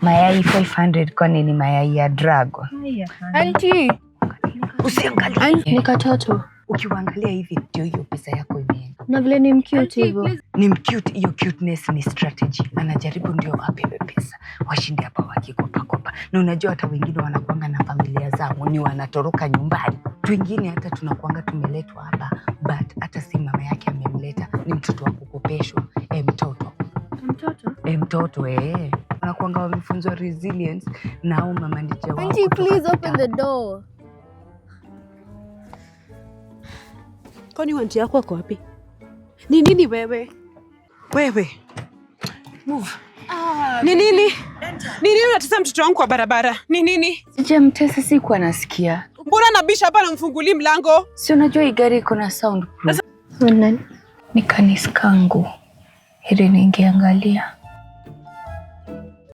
Mayai 500 kwani ni mayai ya dragon? Auntie, usiangalie. Ni katoto. Ukiwaangalia hivi ndio hiyo pesa yako imeenda. Na vile ni mcute hivyo. Ni mcute, hiyo cuteness ni strategy. Anajaribu ndio apewe pesa. Washinde hapa wakikopa. Na unajua hata wengine wanakuanga na familia zao, ni wanatoroka nyumbani. Wengine hata tunakuanga tumeletwa hapa, but hata si mama yake amemleta, ni mtoto wa kukopeshwa. Mtoto wanakuanga wamefunzwa resilience na au mama ndiye wao. Auntie, please open the door. Kwani wanti yako wako wapi? Ni nini wewe? Move. Ni nini? Ni nini unatesa mtoto wangu kwa barabara? Ni nini? Sijamtesa, siku anasikia. Mbona nabisha hapa na mfunguli mlango? Si unajua hii gari iko na soundproof. Nani? Ni kanisa kangu. Hili ningeangalia.